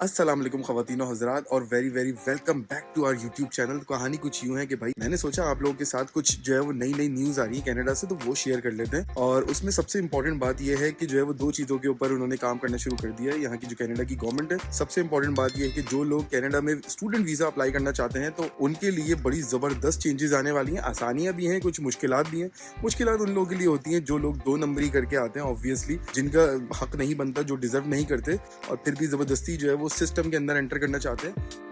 अस्सलाम वालेकुम ख़वातीन और हज़रात और very very welcome back to our YouTube channel. कहानी कुछ यूँ है कि भाई मैंने सोचा आप लोगों के साथ कुछ जो है वो नई नई न्यूज़ आ रही है कनाडा से, तो वो शेयर कर लेते हैं। और उसमें सबसे इंपॉर्टेंट बात यह है कि जो है वो दो चीज़ों के ऊपर उन्होंने काम करना शुरू कर दिया है। यहाँ की जो कनाडा की गवर्नमेंट है, सबसे इंपॉर्टेंट बात यह है कि जो लोग कनाडा में स्टूडेंट वीज़ा अप्लाई करना चाहते हैं तो उनके लिए बड़ी ज़बरदस्त चेंजेस आने वाली हैं। आसानियाँ भी हैं, कुछ मुश्किलात भी हैं। मुश्किलात उन लोगों के लिए होती हैं जो लोग दो नंबरी करके आते हैं, ऑब्वियसली जिनका हक नहीं बनता, जो डिजर्व नहीं करते और फिर भी ज़बरदस्ती जो है वो सिस्टम के अंदर एंटर करना चाहते हैं।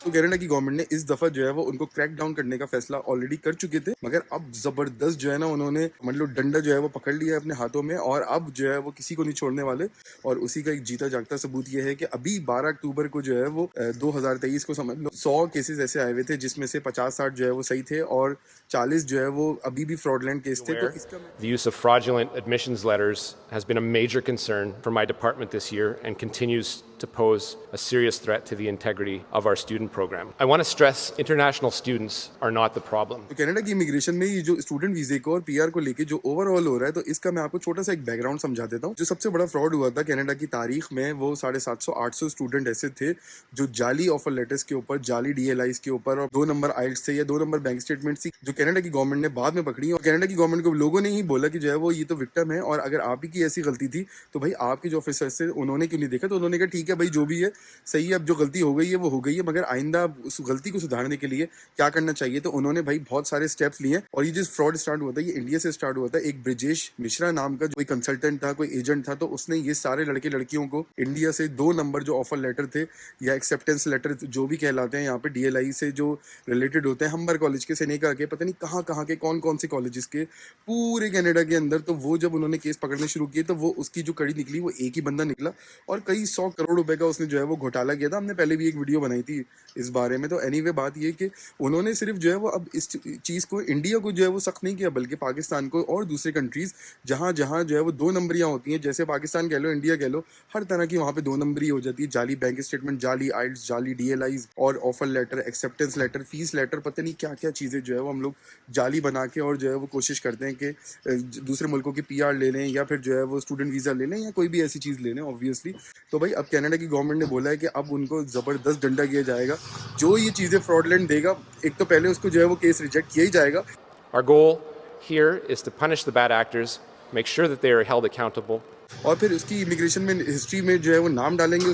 तो कनाडा की गवर्नमेंट ने इस दफा जो है वो उनको क्रैक डाउन करने का फैसला ऑलरेडी कर चुके थे, मगर अब जबरदस्त जो है ना उन्होंने मतलब डंडा जो है वो पकड़ लिया है अपने हाथों में और अब जो है वो किसी को नहीं छोड़ने वाले। और उसी का एक जीता जागता सबूत ये है कि अभी 12 अक्टूबर को जो है वो 2023 को समझ लो 100 केसेस ऐसे आए हुए थे जिसमें से 50-60 जो है वो सही थे और 40 जो है वो अभी भी फ्रॉडलैंड केस थे। तो इसका The use of fraudulent admissions letters has been a major concern for my department this year and continues to pose a serious threat to the integrity of our student program. I want to stress international students are not the problem. तो Canada की immigration में ये जो student वीजे को और PR को लेके जो ओवरऑल हो रहा है, तो इसका मैं आपको छोटा सा एक बैकग्राउंड समझा देता हूँ। जो सबसे बड़ा फ्रॉड हुआ था कनाडा की तारीख में, वो 750-800 स्टूडेंट ऐसे थे जो जाली ऑफर लेटर्स के ऊपर, जाली डीएलआईस के ऊपर और 2 नंबर आइल्स थे या 2 नंबर बैंक स्टेटमेंट थी, जो कनाडा की गवर्नमेंट ने बाद में पकड़ी। और कनाडा की गवर्नमेंट को लोगों ने ही बोला कि जो है वो ये तो विक्टिम है और अगर आप ही की ऐसी गलती थी तो भाई आपके जो ऑफिसर्स थे उन्होंने क्यों नहीं देखा। तो उन्होंने कहा ठीक है भाई जो भी है सही है, अब जो गलती हो गई है वो हो गई है, मगर आइंदा उस गलती को सुधारने के लिए क्या करना चाहिए। तो उन्होंने भाई बहुत सारे स्टेप्स लिए और ये जो फ्रॉड स्टार्ट हुआ था ये इंडिया से स्टार्ट हुआ था। एक ब्रिजेश मिश्रा नाम का जो कोई कंसल्टेंट था, कोई एजेंट था, तो उसने ये सारे लड़के लड़कियों को इंडिया से 2 नंबर जो ऑफर लेटर थे या एक्सेप्टेंस लेटर जो भी कहलाते हैं यहाँ पे डीएलआई से जो रिलेटेड होते हैं, हम्बर कॉलेज के, सेनेका के, पता नहीं कहाँ के कौन कौन से कॉलेजेस के पूरे कनाडा के अंदर। तो वो जब उन्होंने केस पकड़ने शुरू किए तो वो उसकी जो कड़ी निकली वो एक ही बंदा निकला और कई 100 करोड़ रुपए का उसने जो है वो घोटाला किया था। हमने पहले भी एक वीडियो बनाई थी इस बारे में। तो एनीवे बात ये कि उन्होंने सिर्फ जो है वो अब इस चीज़ को इंडिया को जो है वो सख्त नहीं किया, बल्कि पाकिस्तान को और दूसरे कंट्रीज जहाँ जहाँ जो है वो 2 नंबरियाँ होती हैं, जैसे पाकिस्तान कह लो, इंडिया कह लो, हर तरह की वहाँ पे 2 नंबरी हो जाती है। जाली बैंक स्टेटमेंट, जाली आइल्स, जाली डीएलआईज और offer letter, acceptance letter, fees letter, पता नहीं क्या क्या चीज़ें जो है वो हम लोग जाली बना के और जो है वो कोशिश करते हैं कि दूसरे मुल्कों की पीआर ले लें या फिर जो है वो स्टूडेंट वीज़ा ले लें या कोई भी ऐसी चीज़ ले लें ऑब्वियसली। तो भाई अब कनाडा की गवर्नमेंट ने बोला है कि अब उनको ज़बरदस्त डंडा किया जाएगा। जो ये चीज़ें फ्रॉडलेंट देगा, एक तो पहले उसको जो है वो केस रिजेक्ट किया ही जाएगा। Our goal here is to punish the bad actors, make sure that they are held accountable. और फिर उसकी इमिग्रेशन में हिस्ट्री में जो है वो नाम डालेंगे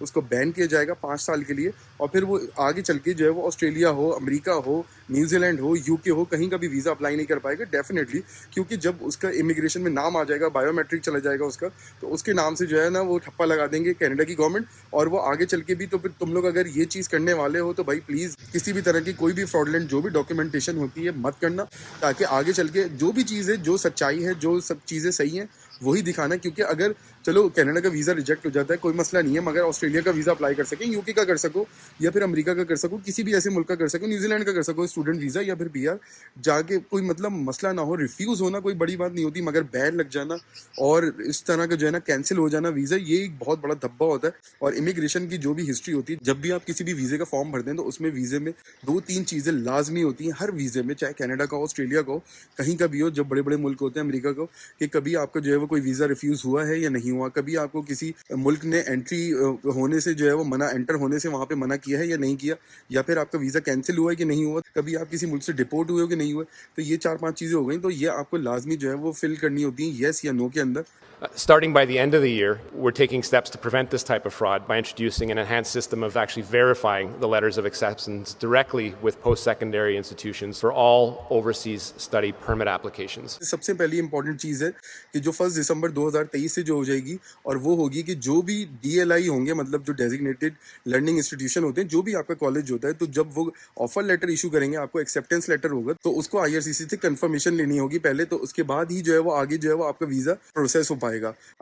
उसको बैन किया जाएगा 5 साल के लिए। और फिर वो आगे चल के जो है वो ऑस्ट्रेलिया हो, अमेरिका हो, न्यूजीलैंड हो, यूके हो, कहीं का भी वीज़ा अप्लाई नहीं कर पाएगा डेफिनेटली, क्योंकि जब उसका इमिग्रेशन में नाम आ जाएगा, बायोमेट्रिक चला जाएगा उसका, तो उसके नाम से जो है ना वो ठप्पा लगा देंगे कनाडा की गवर्नमेंट। और वो आगे चल के भी तो फिर तुम लोग अगर ये चीज़ करने वाले हो तो भाई प्लीज़ किसी भी तरह की कोई भी फ्रॉडलेंट जो भी डॉक्यूमेंटेशन होती है मत करना, ताकि आगे चल के जो भी चीज़ है, जो सच्चाई है, जो सब चीज़ें सही हैं वही दिखाना। क्योंकि अगर चलो कनाडा का वीज़ा रिजेक्ट हो जाता है कोई मसला नहीं है, मगर ऑस्ट्रेलिया का वीज़ा अप्लाई कर सकें, यूके का कर सको या फिर अमेरिका का कर सको, किसी भी ऐसे मुल्क का कर सको, न्यूजीलैंड का कर सको स्टूडेंट वीज़ा या फिर पीआर, जाके कोई मतलब मसला ना हो। रिफ्यूज़ होना कोई बड़ी बात नहीं होती, मगर बैन लग जाना और इस तरह का जो है ना कैंसिल हो जाना वीज़ा, ये एक बहुत बड़ा धब्बा होता है। और इमिग्रेशन की जो भी हिस्ट्री होती है, जब भी आप किसी भी वीज़े का फॉर्म भरते हैं तो उसमें वीज़े में 2-3 चीज़ें लाजमी होती हैं हर वीज़े में, चाहे कनाडा का हो, ऑस्ट्रेलिया का हो, कहीं का भी हो, जब बड़े बड़े मुल्क होते हैं, अमेरिका का, कि कभी आपका जो है वो कोई वीज़ा रिफ्यूज़ हुआ है या नहीं हुआ, कभी आपको किसी मुल्क ने एंट्री होने से जो है वो मना, एंटर होने से वहाँ पे मना किया है या नहीं किया, या फिर आपका वीज़ा कैंसिल हुआ है कि नहीं हुआ, कभी आप किसी मुल्क से डिपोर्ट हुए हो कि नहीं हुए। तो ये 4-5 चीज़ें हो गई, तो ये आपको लाजमी जो है वो फिल करनी होती है येस या नो के अंदर। Starting by the end of the year, we're taking steps to prevent this type of fraud by introducing an enhanced system of actually verifying the letters of acceptance directly with post-secondary institutions for all overseas study permit applications. सबसे पहली important चीज़ है कि जो 1 दिसंबर 2023 से जो हो जाएगी, और वो होगी कि जो भी डीएलआई होंगे, मतलब जो डेजिग्नेटेड लर्निंग इंस्टीट्यूशन होते हैं, जो भी आपका कॉलेज होता है, तो जब वो ऑफर लेटर इशू करेंगे, आपको एक्सेप्टेंस लेटर होगा, तो उसको आईआरसीसी से कंफर्मेशन लेनी होगी पहले, तो उसके बाद ही जो है वो आगे जो है वो आपका वीज़ा प्रोसेस हो पाएगा।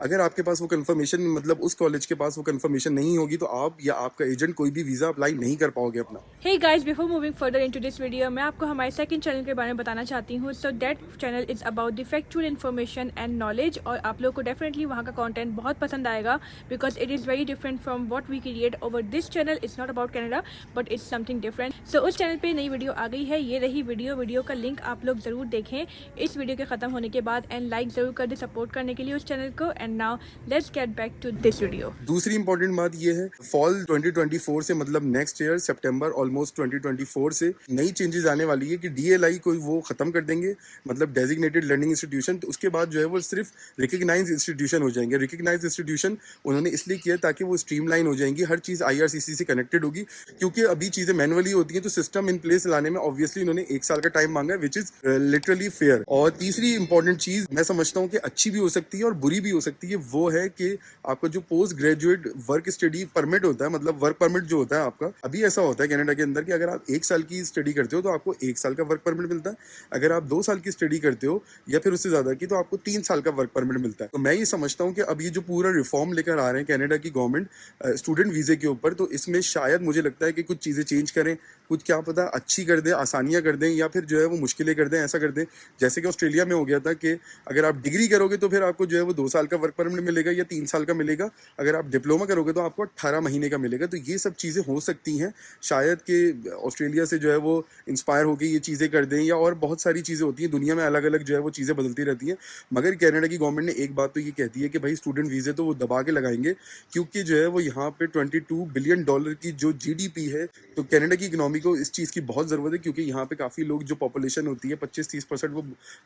अगर आपके पास वो कंफर्मेशन, मतलब उस कॉलेज के पास वो कंफर्मेशन नहीं होगी, तो आप या आपका एजेंट कोई भी वीज़ा अप्लाई नहीं कर पाओगे अपना। Hey guys, before moving further into this video, मैं आपको हमारे सेकंड चैनल के बारे में बताना चाहती हूँ। So that channel is about the factual information and knowledge, और आप लोग को डेफिनेटली वहाँ का कंटेंट बहुत पसंद आएगा, because it is very different from what we create over this channel. It's not about Canada but it's something different. So उस चैनल पे नई वीडियो आ गई है. ये रही वीडियो का लिंक आप लोग ज़रूर देखें इस वीडियो के ख़त्म होने के बाद, एंड लाइक ज़रूर कर दे सपोर्ट करने के लिए उस चैनल को. And now let's get back to this video. दूसरी इंपॉर्टेंट बात ये है, फॉल 2024 से मतलब नेक्स्ट ईयर सितंबर ऑलमोस्ट 2024 से नई चेंजेस आने वाली है कि DLI को वो खत्म कर देंगे, मतलब डेजिग्नेटेड लर्निंग इंस्टीट्यूशन. तो उसके बाद जो है वो सिर्फ रिकग्नाइज इंस्टीट्यूशन हो जाएंगे. रिकग्नाइज इंस्टीट्यूशन उन्होंने इसलिए किया ताकि वो स्ट्रीमलाइन हो जाएंगी, हर चीज़ IRCC से कनेक्टेड होगी, क्योंकि अभी चीज़ें मैनुअली होती हैं. तो सिस्टम इन प्लेस लाने में ऑब्वियसली उन्होंने 1 साल का टाइम मांगा है, विच इज़ लिटरली फेयर. और तीसरी इंपॉर्टेंट चीज़ मैं समझता हूँ कि अच्छी भी हो सकती है और बुरी भी हो सकती है, वो है कि आपका जो post graduate work study permit होता है, मतलब वर्क परमिट जो होता है आपका, अभी ऐसा होता है कनाडा के अंदर कि अगर आप 1 साल की स्टडी करते हो तो आपको 1 साल का वर्क परमिट मिलता है. अगर आप 2 साल की स्टडी करते हो या फिर उससे ज्यादा की तो आपको 3 साल का वर्क परमिट मिलता है. तो मैं ये समझता हूँ कि अब ये जो पूरा रिफॉर्म लेकर आ रहे हैं कनाडा की गवर्नमेंट स्टूडेंट वीजे के ऊपर, तो इसमें शायद मुझे लगता है कि कुछ चीजें चेंज करें, कुछ क्या पता अच्छी कर दें, आसानियां कर दें, या फिर जो है वो मुश्किलें कर दें. ऐसा कर दें जैसे कि ऑस्ट्रेलिया में हो गया था कि अगर आप डिग्री करोगे तो फिर आपको जो है वो 2 साल का वर्क परमिट मिलेगा या 3 साल का मिलेगा. अगर आप डिप्लोमा करोगे तो आपको 18 महीने का मिलेगा. तो ये सब चीज़ें हो सकती हैं शायद कि ऑस्ट्रेलिया से जो है वो इंस्पायर होकर ये चीज़ें कर दें, या और बहुत सारी चीज़ें होती हैं दुनिया में, अलग अलग जो है वो चीज़ें बदलती रहती हैं. मगर कनाडा की गवर्नमेंट ने एक बात तो ये कहती है कि भाई स्टूडेंट वीज़े तो वो दबा के लगाएंगे, क्योंकि जो है वो यहाँ पे $22 बिलियन की जो GDP है, तो कनाडा की इकोनॉमी को इस चीज़ की बहुत ज़रूरत है, क्योंकि यहाँ पे काफ़ी लोग, जो पॉपुलेशन होती है 25-30%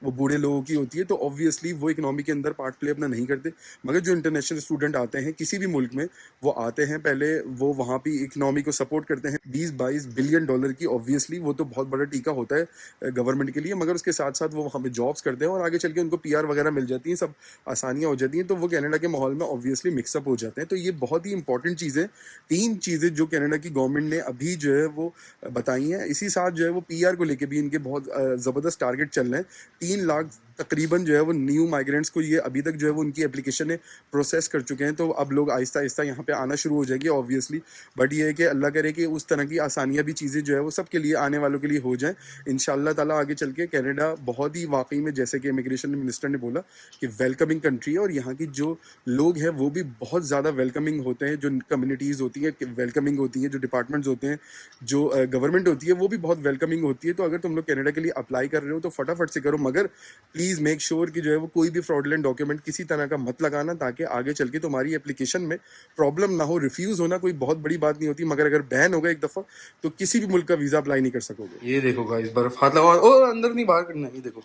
वो बूढ़े लोगों की होती है. तो ऑब्वियसली वो इकोनॉमी के अंदर पार्ट प्ले अपना नहीं करते. मगर जो इंटरनेशनल स्टूडेंट आते हैं किसी भी मुल्क में, वो आते हैं पहले, वो वहाँ पे इकोनॉमी को सपोर्ट करते हैं. $20-22 बिलियन की ऑब्वियसली वो तो बहुत बड़ा टीका होता है गवर्नमेंट के लिए. मगर उसके साथ साथ वो वहाँ पे जॉब्स करते हैं और आगे चल के उनको PR वगैरह मिल जाती हैं, सब आसानियाँ हो जाती हैं. तो वो कनाडा के माहौल में ऑब्वियसली मिक्सअप हो जाते हैं. तो ये बहुत ही इंपॉर्टेंट चीज़ें, 3 चीज़ें जो कनाडा की गवर्नमेंट ने अभी जो है वो बताई हैं. इसी साथ जो है वो PR को लेके भी इनके बहुत ज़बरदस्त टारगेट चल रहे हैं. 3 लाख तकरीबन जो है वो न्यू माइग्रेंट्स को ये अभी तक जो है वो उनकी एप्लीकेशन है प्रोसेस कर चुके हैं. तो अब लोग आहिस्ता आहिस्ता यहाँ पे आना शुरू हो जाएंगे ऑब्वियसली. बट ये है कि अल्लाह करे कि उस तरह की आसानियाँ भी चीज़ें जो है वो सबके लिए, आने वालों के लिए हो जाएं इंशाल्लाह ताला. आगे चल के कनाडा बहुत ही वाकई में, जैसे कि इमिग्रेशन मिनिस्टर ने बोला कि वेलकमिंग कंट्री है, और यहाँ की जो लोग हैं वो भी बहुत ज़्यादा वेलकमिंग होते हैं. जो कम्युनिटीज़ होती हैं वेलकमिंग होती हैं, जो डिपार्टमेंट्स होते हैं, जो गवर्नमेंट होती है वो भी बहुत वेलकमिंग होती है. तो अगर तुम लोग कनाडा के लिए अप्लाई कर रहे हो तो फटाफट से करो, मगर प्लीज़ मेक श्योर कि जो है वो कोई भी फ्रॉडलेंट डॉक्यूमेंट किसी तरह का मत लगाना, ताकि आगे चल के तुम्हारी एप्लीकेशन में प्रॉब्लम ना हो. रिफ्यूज़ होना कोई बहुत बड़ी बात नहीं होती, मगर अगर बैन होगा एक दफ़ा तो किसी भी मुल्क का वीज़ा अप्लाई नहीं कर सकोगे. ये देखो गाइस, बर्फ हाथ लगा, ओ अंदर नहीं, बाहर करना है. ये देखो,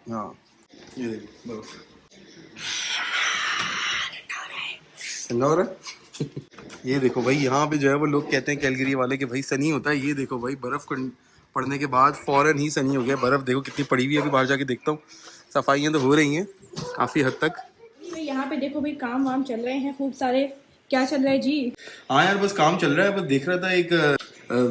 हाँ ये देखो बर्फ ठंडा हो रहा है. ये देखो भाई, यहाँ पे जो है वो लोग कहते हैं कैलगरी वाले कि भाई सनी होता है. ये देखो भाई, बर्फ पड़ने के बाद फौरन ही सनी हो गया. बर्फ देखो कितनी पड़ी हुई है. अभी बाहर जाके देखता हूँ. सफाइयाँ तो हो रही हैं काफ़ी हद तक. तो यहाँ पे देखो भाई काम वाम चल रहे हैं खूब सारे. क्या चल रहा है जी? हाँ यार, बस काम चल रहा है. बस देख रहा था एक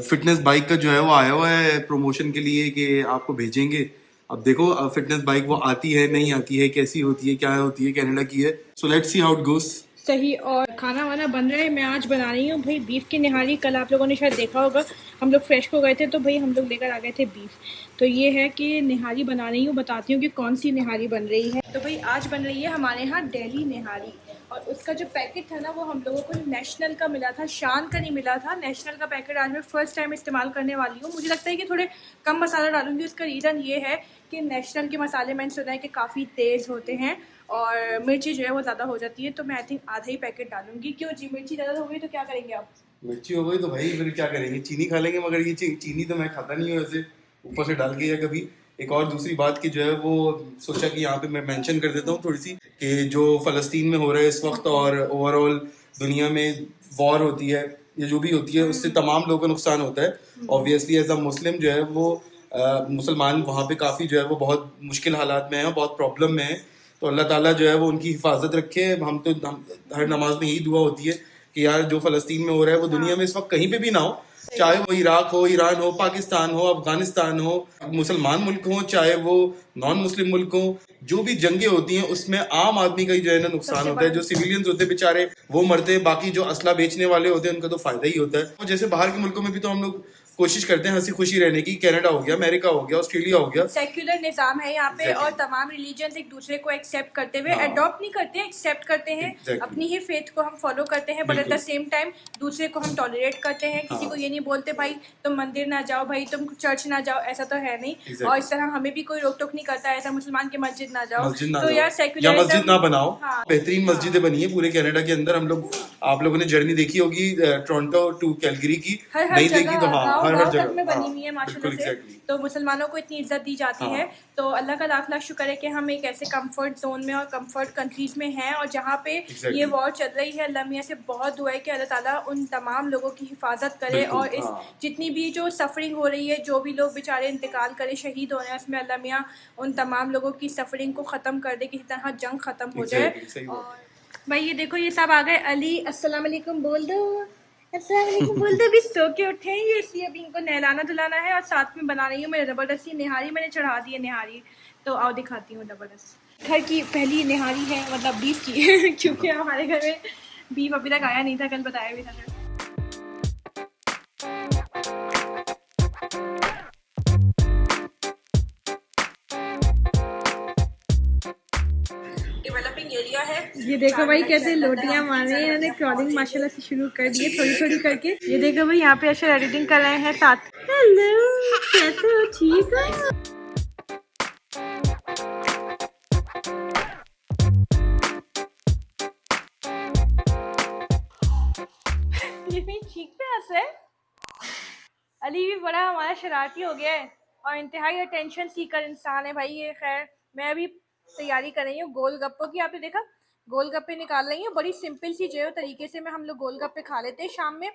फिटनेस बाइक का जो है वो आया हुआ है प्रमोशन के लिए कि आपको भेजेंगे. अब देखो फिटनेस बाइक वो आती है नहीं आती है, कैसी होती है, क्या होती है, कनाडा की है. So let's see how it goes. सही. और खाना वाना बन रहा है. मैं आज बना रही हूँ भाई बीफ की निहारी. कल आप लोगों ने शायद देखा होगा हम लोग फ्रेश को गए थे, तो भाई हम लोग लेकर आ गए थे बीफ. तो ये है कि निहारी बना रही हूँ. बताती हूँ कि कौन सी निहारी बन रही है. तो भाई आज बन रही है हमारे यहाँ दिल्ली निहारी, और उसका जो पैकेट था ना वो हम लोगों को नेशनल का मिला था, शान का नहीं मिला था. नेशनल का पैकेट आज मैं फ़र्स्ट टाइम इस्तेमाल करने वाली हूँ. मुझे लगता है कि थोड़े कम मसाला डालूंगी. उसका रीज़न ये है कि नेशनल के मसाले मैंने सुना है कि काफ़ी तेज़ होते हैं और मिर्ची जो है वो ज़्यादा हो जाती है. तो मैं आई थिंक आधा ही पैकेट डालूंगी. क्यों जी, मिर्ची ज़्यादा हो गई तो क्या करेंगे आप? मिर्ची हो गई तो भाई फिर क्या करेंगे, चीनी खा लेंगे. मगर ये चीनी तो मैं खाता नहीं हूँ ऐसे ऊपर से डाल के या कभी. एक और दूसरी बात की जो है वो सोचा कि यहाँ पे मैं मेंशन कर देता हूँ थोड़ी सी, कि जो फ़लस्तीन में हो रहा है इस वक्त और ओवरऑल दुनिया में वॉर होती है या जो भी होती है, उससे तमाम लोगों का नुकसान होता है. ऑब्वियसली एज अ मुस्लिम जो है वो मुसलमान वहाँ पे काफ़ी जो है वो बहुत मुश्किल हालात में है, बहुत प्रॉब्लम में है. तो अल्लाह ताला जो है वो उनकी हिफाजत रखे. हम हर नमाज में यही दुआ होती है कि यार जो फ़लस्तीन में हो रहा है वो दुनिया में इस वक्त कहीं पे भी ना हो, चाहे वो इराक हो, ईरान हो, पाकिस्तान हो, अफगानिस्तान हो, मुसलमान मुल्क हो, चाहे वो नॉन मुस्लिम मुल्क हो. जो भी जंगे होती हैं उसमें आम आदमी का ही जो है ना नुकसान होता है. जो सिविलियंस होते हैं बेचारे वो मरते हैं, बाकी जो असला बेचने वाले होते हैं उनका तो फायदा ही होता है. जैसे बाहर के मुल्कों में भी तो हम लोग कोशिश करते हैं हंसी खुशी रहने की। कनाडा हो गया, अमेरिका हो गया, ऑस्ट्रेलिया हो गया, सेक्युलर निज़ाम है यहाँ पे Exactly. और तमाम रिलीजन्स एक दूसरे को एक्सेप्ट करते हुए हाँ. अडॉप्ट नहीं करते, एक्सेप्ट करते हैं। Exactly. अपनी ही फेथ को हम फॉलो करते हैं, बट एट द बिल्कुल. सेम टाइम दूसरे को हम टॉलरेट करते हैं। किसी हाँ. को ये नहीं बोलते भाई तुम मंदिर ना जाओ, भाई तुम चर्च ना जाओ, ऐसा तो है नहीं। Exactly. और इस तरह हमें भी कोई रोक टोक नहीं करता ऐसा मुसलमान के मस्जिद ना जाओ, मस्जिद ना तो जाओ यार या सेक्युलरिज्म मस्जिद ना बनाओ। हाँ। बेहतरीन मस्जिदें बनी है पूरे कनाडा के अंदर। हम लोग, आप लोगों ने जर्नी देखी होगी टोरंटो टू कैलगरी की, हर नहीं जगह देखी तो हाँ, गाँव हर गाँव जगह तक में बनी हाँ, हुई है माशाल्लाह बिल्कुल से। exactly. तो मुसलमानों को इतनी इज्जत दी जाती हाँ. है, तो अल्लाह का लाख लाख शुक्र है कि हम एक ऐसे कंफर्ट जोन में और कंफर्ट कंट्रीज में हैं, और जहाँ पे Exactly. ये वॉर चल रही है। अल्लाह मियाँ से बहुत दुआ है कि अल्लाह ताला उन तमाम लोगों की हिफाजत करे, बिल्कुल, और इस हाँ. जितनी भी जो सफरिंग हो रही है, जो भी लोग बेचारे इंतकाल करे, शहीद हो रहे हैं, उसमें अल्लाह मियाँ उन तमाम लोगों की सफरिंग को ख़त्म कर दे, किसी तरह जंग ख़त्म हो जाए। Exactly, सही बात. और भाई ये देखो ये सब आ गए। अली अस्सलाम वालेकुम बोल दो, अस्सलाम वालेकुम बोल दो। अभी सो के उठे हैं ये, इसलिए अभी इनको नहलाना धुलाना है, और साथ में बना रही हूँ मैं ज़बरदस्ती निहारी। मैंने चढ़ा दी है निहारी, तो आओ दिखाती हूँ ज़बरदस्त। घर की पहली निहारी है, मतलब बीफ की क्योंकि हमारे घर में बीफ अभी तक आया नहीं था, कल बताया भी था। डेवलपिंग एरिया है। ये देखो भाई कैसे लोटियां मार रहे हैं, इन्होंने क्रॉलिंग माशाल्लाह से शुरू कर दी है थोड़ी थोड़ी करके। ये देखो भाई यहाँ पे अशर एडिटिंग कर रहे हैं साथ। हेलो कैसे हो, ठीक हो? ये भी चीख पे हंस है। अली भी बड़ा हमारा शरारती हो गया है और इंतहाई अटेंशन सीकर इंसान है भाई ये। खैर मैं अभी तैयारी कर रही हूँ गोलगप्पों की। आपने देखा गोलगप्पे निकाल रही हूँ, बड़ी सिंपल सी जो तरीके से में हम लोग गोलगप्पे खा लेते हैं शाम में।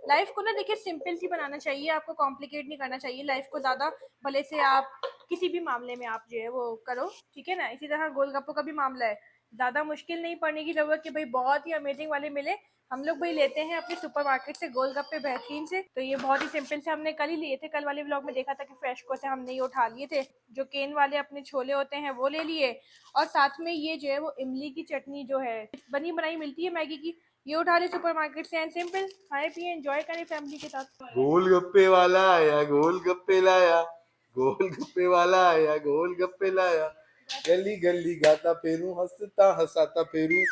लाइफ को ना देखिए सिंपल सी बनाना चाहिए, आपको कॉम्प्लिकेट नहीं करना चाहिए लाइफ को ज़्यादा। भले से आप किसी भी मामले में आप जो है वो करो, ठीक है ना। इसी तरह गोलगप्पों का भी मामला है, ज़्यादा मुश्किल नहीं पड़ने की ज़रूरत कि भाई बहुत ही अमेजिंग वाले मिले। हम लोग भाई लेते हैं अपने सुपरमार्केट से गोलगप्पे बेहतरीन से, तो ये बहुत ही सिंपल से हमने कल ही लिए थे। कल वाले व्लॉग में देखा था कि फ्रेशको से हमने ये उठा लिए थे, जो केन वाले अपने छोले होते हैं वो ले लिए, और साथ में ये जो है वो इमली की चटनी जो है बनी बनाई मिलती है मैगी की, ये उठा ले सुपरमार्केट से। एंड सिंपल खाए पिए एंजॉय करें फैमिली के साथ। गोलगप्पे वाला आया, गोलगप्पे लाया, गोलगप्पे वाला आया, गोलगप्पे लाया, गली गली गाता फेरू, हंसता हंसाता फेरू।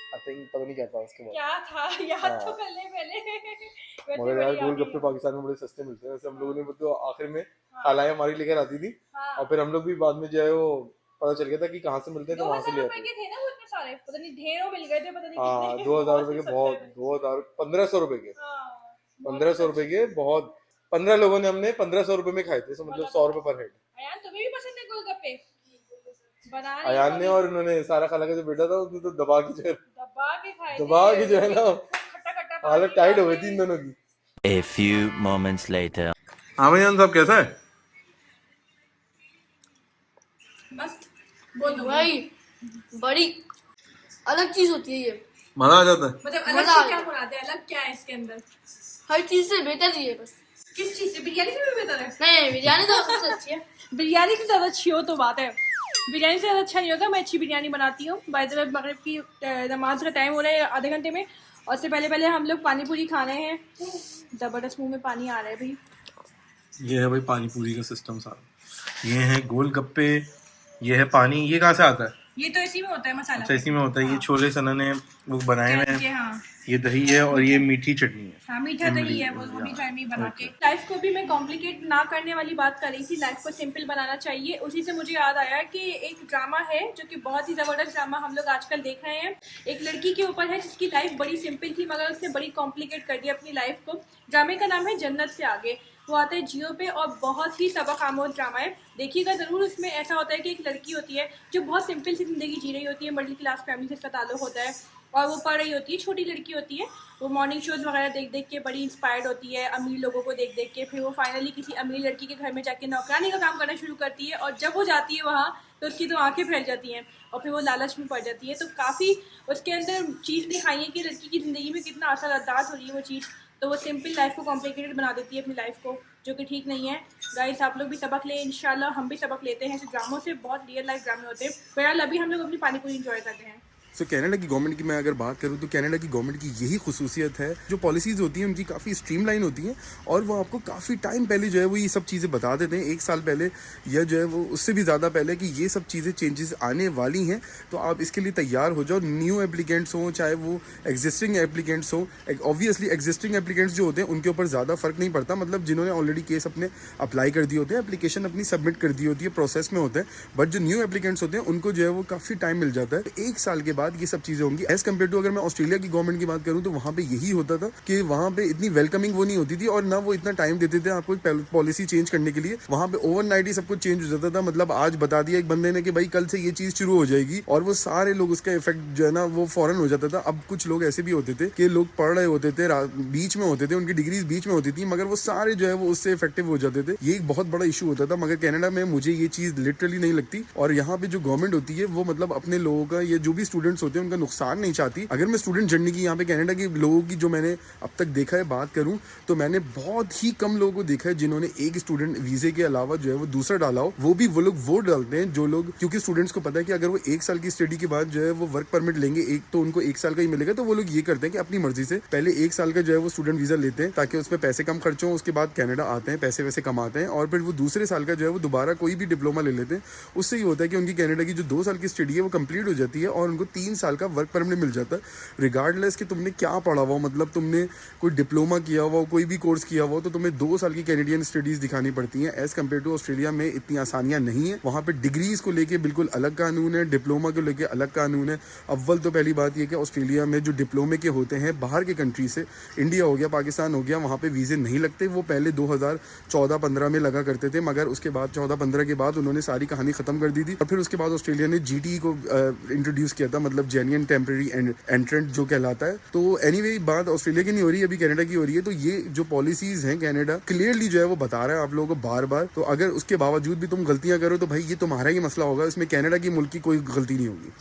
आई थिंक पता नहीं क्या था उसके बाद। क्या था याद तो कर ले पहले। मगर यार गोलगप्पे पाकिस्तान में बड़े सस्ते मिलते हैं। वैसे हम लोगों ने तो आखिर में खालाएं हमारी लेकर आती थी, और फिर हम लोग भी बाद में जो है वो पता चल गया था कि कहाँ से मिलते हैं, तो वहाँ से ले आते थे ना वो इतने सारे, पता नहीं ढेरों मिल गए थे, पता नहीं हाँ, कितने। 2000 रुपए के बहुत, 2000 1500 रुपए के, 1500 रुपए के बहुत। 15 लोगों ने हमने 1500 रुपए में खाए थे, तो मतलब 100 रुपए पर हेड। अयान तुम्हें भी पसंद है गोलगप्पे? बना रही अयान हो ने अभी? और उन्होंने सारा खाला का जो बेटा था उसने तो दबा के जो है दबा के जो है ना खट्टा खट्टा हालत टाइट हो गई थी इन दोनों की। A few moments later. हाँ भैया साहब कैसा है? मस्त बोलो भाई बड़ी अलग चीज होती है ये, मजा आ जाता है। मतलब अलग मजा से आ क्या गया। मुराद है, अलग क्या है इसके अंदर? हर चीज से बेहतर ही है बस। किस चीज से? बिरयानी से भी बेहतर है? नहीं बिरयानी तो सबसे अच्छी है। बिरयानी से ज़्यादा अच्छी हो तो बात है, बिरयानी से ज़्यादा अच्छा नहीं होगा। मैं अच्छी बिरयानी बनाती हूँ। बाय द वे मगरिब की नमाज का टाइम हो रहा है आधे घंटे में, और उससे पहले पहले हम लोग पानी पूरी खा रहे हैं। ज़बरदस्त मुंह में पानी आ रहा है भाई। ये है भाई पानी पूरी का सिस्टम सारा। ये है गोलगप्पे, ये है पानी। ये कहाँ से आता है? ये तो इसी में होता है मसाला। अच्छा इसी में होता है। ये छोले सना ने वो बनाए हुए हैं। हाँ ये दही है और ये मीठी चटनी है। हाँ मीठा दही है, वो भी घर में ही बना के। लाइफ को भी मैं कॉम्प्लिकेट ना करने वाली बात कर रही थी, लाइफ को सिंपल बनाना चाहिए। उसी से मुझे याद आया कि एक ड्रामा है जो कि बहुत ही ज़बरदस्त ड्रामा हम लोग आजकल देख रहे हैं। एक लड़की के ऊपर है जिसकी लाइफ बड़ी सिंपल थी, मगर उसने बड़ी कॉम्प्लिकेट कर दिया अपनी लाइफ को। ड्रामे का नाम है जन्नत से आगे। वो आता है जियो पे, और बहुत ही सबक आमोज ड्रामा है, देखिएगा ज़रूर। उसमें ऐसा होता है कि एक लड़की होती है जो बहुत सिंपल सी ज़िंदगी जी रही होती है, मिडिल क्लास फैमिली से इसका ताल्लुक होता है, और वो पढ़ रही होती है, छोटी लड़की होती है। वो मॉर्निंग शोज़ वगैरह देख देख के बड़ी इंस्पायर्ड होती है, अमीर लोगों को देख देख के। फिर वो फाइनली किसी अमीर लड़की के घर में जाके नौकरानी का काम करना शुरू करती है, और जब वो जाती है वहाँ तो उसकी तो आंखें फैल जाती हैं, और फिर वो लालच में पड़ जाती है। तो काफ़ी उसके अंदर चीज़ दिखाई है कि लड़की की ज़िंदगी में कितना असरअंदाज हो रही है वो चीज़। तो वो सिंपल लाइफ को कॉम्प्लिकेटेड बना देती है अपनी लाइफ को, जो कि ठीक नहीं है। गाइस आप लोग भी सबक लें, इंशाल्लाह हम भी सबक लेते हैं ऐसे ड्रामों से। बहुत रियल लाइफ ड्रामे होते हैं। बहरहाल अभी हम लोग अपनी पानी पूरी इंजॉय करते हैं। सो कनाडा की गवर्नमेंट की मैं अगर बात करूँ तो कनाडा की गवर्नमेंट की यही खुसूसियत है, जो पॉलिसीज़ होती हैं उनकी काफ़ी स्ट्रीमलाइन होती हैं और वो आपको काफ़ी टाइम पहले जो है वो ये सब चीज़ें बता देते हैं, 1 साल पहले या जो है वो उससे भी ज़्यादा पहले, कि ये सब चीज़ें चेंजेस आने वाली हैं, तो आप इसके लिए तैयार हो जाओ। न्यू एप्लीकेंट्स हों चाहे वो एग्जिस्टिंग एप्लीकेंट्स हों, ऑब्वियसली एग्जिस्टिंग एप्लीकेंट्स जो होते हैं उनके ऊपर ज़्यादा फ़र्क नहीं पड़ता, मतलब जिन्होंने ऑलरेडी केस अपने अप्लाई कर दिए होते हैं, एप्लीकेशन अपनी सबमिट कर दी होती है, प्रोसेस में होते हैं, बट जो न्यू एप्लीकेंट्स होते हैं उनको जो है वो काफ़ी टाइम मिल जाता है। 1 साल के बाद ये सब चीज़ें होंगी। एज़ कम्पेयर टू अगर मैं ऑस्ट्रेलिया की गवर्नमेंट की बात करूँ तो वहाँ पे यही होता था कि वहाँ पे इतनी वेलकमिंग वो नहीं होती थी और ना वो इतना टाइम देते थे आपको पॉलिसी चेंज करने के लिए। वहाँ पे ओवरनाइट ही सब कुछ चेंज हो जाता था, मतलब आज बता दिया एक बंदे ने कि भाई कल से ये चीज़ शुरू हो जाएगी और वो सारे लोग उसका इफेक्ट जो है ना वो फौरन हो जाता था। अब कुछ लोग ऐसे भी होते थे कि लोग पढ़ रहे होते थे, बीच में होते थे, उनकी डिग्रीज बीच में होती थी, मगर वो सारे जो है वो उससे इफेक्टिव हो जाते थे। ये एक बहुत बड़ा इशू होता था, मगर कनाडा में मुझे ये चीज़ लिटरली नहीं लगती। और यहाँ पे जो गवर्नमेंट होती है वो मतलब अपने लोगों का, ये जो भी स्टूडेंट्स होते हैं उनका नुकसान नहीं चाहती। अगर मैं स्टूडेंट जर्नी की, यहाँ पे कनाडा के लोगों की जो मैंने अब तक देखा है बात करूँ, तो मैंने बहुत ही कम लोगों को देखा है जिन्होंने एक स्टूडेंट वीजे के अलावा जो है वो दूसरा डाला हो। वो भी वो लोग वो डालते हैं जो लोग, क्योंकि स्टूडेंट्स को पता है कि अगर वो 1 साल की स्टडी के बाद जो है वो वर्क परमिट लेंगे, एक तो उनको 1 साल का ही मिलेगा, तो वो लोग ये करते हैं कि अपनी मर्जी से पहले 1 साल का जो है वो स्टूडेंट वीजा लेते हैं ताकि उसमें पैसे कम खर्च हों, उसके बाद कनाडा आते हैं, पैसे वैसे कमाते हैं और फिर वो दूसरे साल का जो है वो दोबारा कोई भी डिप्लोमा ले लेते हैं। उससे ये होता है कि उनकी कनाडा की जो 2 साल की स्टडी है वो कंप्लीट हो जाती है और उनको 3 साल का वर्क परमिट मिल जाता है, रिगार्डलेस कि तुमने क्या पढ़ा हुआ, मतलब तुमने कोई डिप्लोमा किया हुआ, कोई भी कोर्स किया हुआ, तो तुम्हें 2 साल की कैनेडियन स्टडीज़ दिखानी पड़ती हैं। एज़ कम्पेयर टू ऑस्ट्रेलिया में इतनी आसानियाँ नहीं है। वहाँ पे डिग्रीज़ को लेके बिल्कुल अलग कानून है, डिप्लोमा को लेके अलग कानून है। अव्वल तो पहली बात ये कि ऑस्ट्रेलिया में जो डिप्लोमे के होते हैं बाहर के कंट्री से, इंडिया हो गया, पाकिस्तान हो गया, वहाँ पे वीज़े नहीं लगते। वो पहले 2014-15 में लगा करते थे, मगर उसके बाद 14-15 के बाद उन्होंने सारी कहानी ख़त्म कर दी थी और फिर उसके बाद ऑस्ट्रेलिया ने GTE को इंट्रोड्यूस किया था, मतलब जेन्युइन टेम्परेरी एंट्रेंट जो कहलाता है। तो एनीवे बात ऑस्ट्रेलिया की नहीं हो रही, अभी कनाडा की हो रही है। तो ये जो पॉलिसीज़ हैं कनाडा क्लियरली जो है वो बता रहा है आप लोगों को बार बार। तो अगर उसके बावजूद भी तुम गलतियाँ करो तो भाई ये तुम्हारा ही मसला होगा, इसमें कनाडा की मुल्क की कोई गलती नहीं होगी।